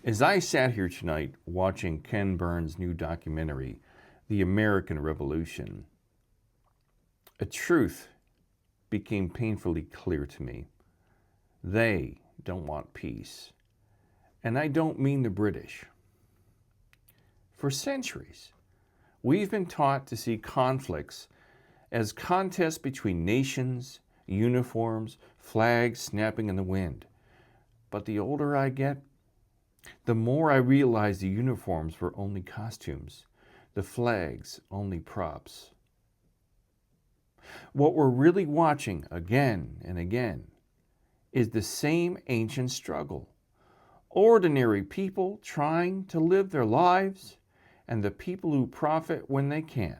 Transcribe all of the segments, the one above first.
As I sat here tonight watching Ken Burns' new documentary, The American Revolution, a truth became painfully clear to me. They don't want peace. And I don't mean the British. For centuries, we've been taught to see conflicts as contests between nations, uniforms, flags snapping in the wind. But the older I get, the more I realize the uniforms were only costumes, the flags only props. What we're really watching again and again is the same ancient struggle. Ordinary people trying to live their lives and the people who profit when they can.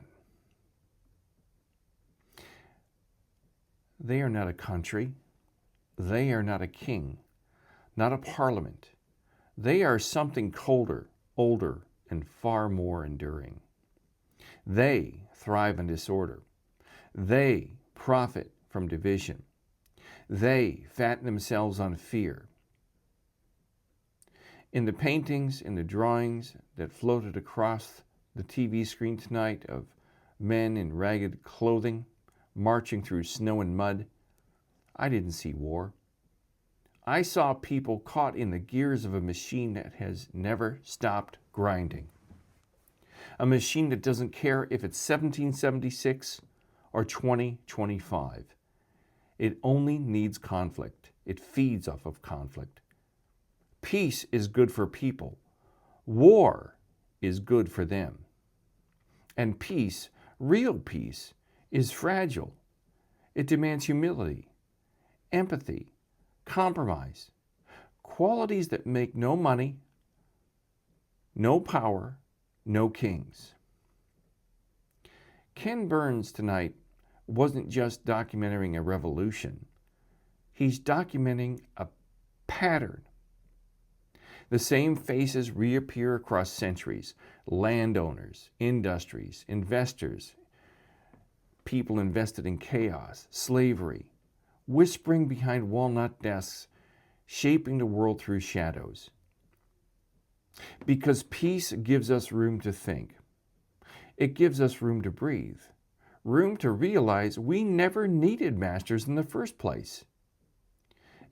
They are not a country. They are not a king, not a parliament. They are something colder, older, and far more enduring. They thrive in disorder. They profit from division. They fatten themselves on fear. In the paintings, in the drawings that floated across the TV screen tonight of men in ragged clothing marching through snow and mud, I didn't see war. I saw people caught in the gears of a machine that has never stopped grinding. A machine that doesn't care if it's 1776 or 2025. It only needs conflict. It feeds off of conflict. Peace is good for people. War is good for them. And peace, real peace, is fragile. It demands humility, empathy, compromise, qualities that make no money, no power, no kings. Ken Burns tonight wasn't just documenting a revolution. He's documenting a pattern. The same faces reappear across centuries. Landowners, industries, investors, people invested in chaos, slavery, whispering behind walnut desks, shaping the world through shadows. Because peace gives us room to think. It gives us room to breathe, room to realize we never needed masters in the first place.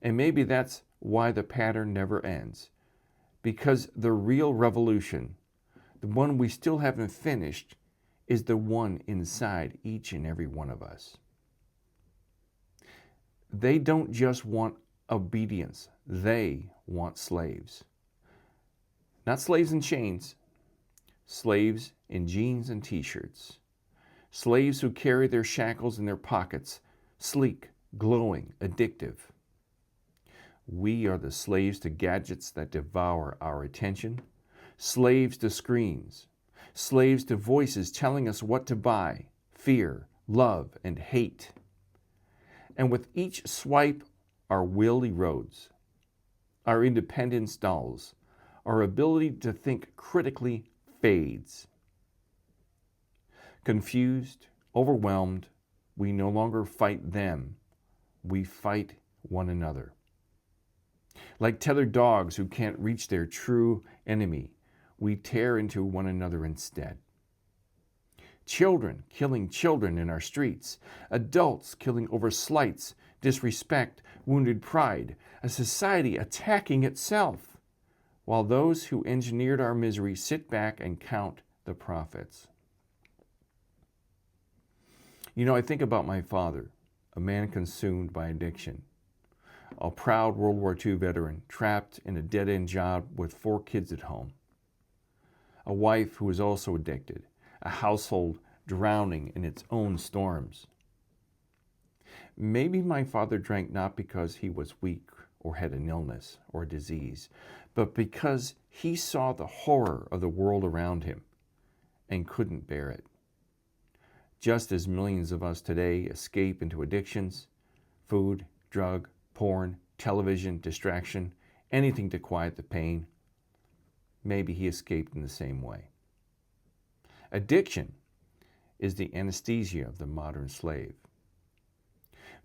And maybe that's why the pattern never ends. Because the real revolution, the one we still haven't finished, is the one inside each and every one of us. They don't just want obedience. They want slaves. Not slaves in chains. Slaves in jeans and t-shirts. Slaves who carry their shackles in their pockets, sleek, glowing, addictive. We are the slaves to gadgets that devour our attention, slaves to screens, slaves to voices telling us what to buy, fear, love, and hate. And with each swipe, our will erodes, our independence dulls, our ability to think critically fades. Confused, overwhelmed, we no longer fight them, we fight one another. Like tethered dogs who can't reach their true enemy, we tear into one another instead. Children killing children in our streets, adults killing over slights, disrespect, wounded pride, a society attacking itself, while those who engineered our misery sit back and count the profits. You know, I think about my father, a man consumed by addiction. A proud World War II veteran trapped in a dead-end job with 4 kids at home. A wife who was also addicted. A household drowning in its own storms. Maybe my father drank not because he was weak or had an illness or a disease, but because he saw the horror of the world around him and couldn't bear it. Just as millions of us today escape into addictions, food, drug, porn, television, distraction, anything to quiet the pain, maybe he escaped in the same way. Addiction is the anesthesia of the modern slave.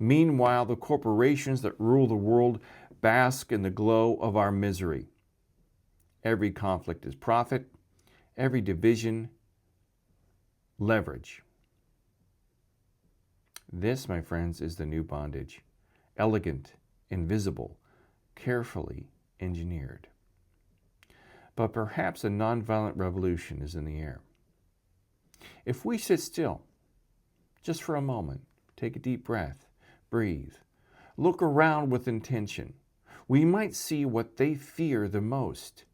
Meanwhile, the corporations that rule the world bask in the glow of our misery. Every conflict is profit. Every division, leverage. This, my friends, is the new bondage. Elegant, invisible, carefully engineered. But perhaps a nonviolent revolution is in the air. If we sit still, just for a moment, take a deep breath, breathe, look around with intention, we might see what they fear the most.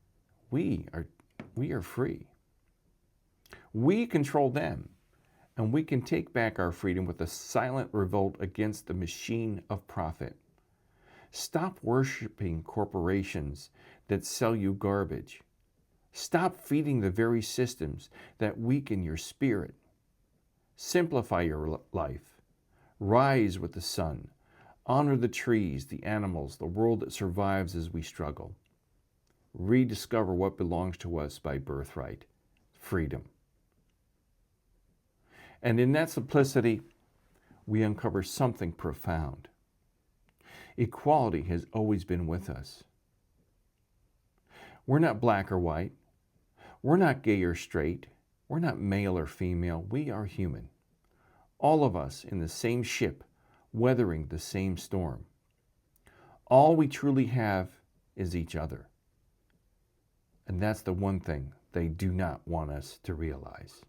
We are free. We control them, and we can take back our freedom with a silent revolt against the machine of profit. Stop worshiping corporations that sell you garbage. Stop feeding the very systems that weaken your spirit. Simplify your life. Rise with the sun. Honor the trees, the animals, the world that survives as we struggle. Rediscover what belongs to us by birthright, freedom. And in that simplicity, we uncover something profound. Equality has always been with us. We're not black or white. We're not gay or straight. We're not male or female. We are human. All of us in the same ship, weathering the same storm. All we truly have is each other. And that's the one thing they do not want us to realize.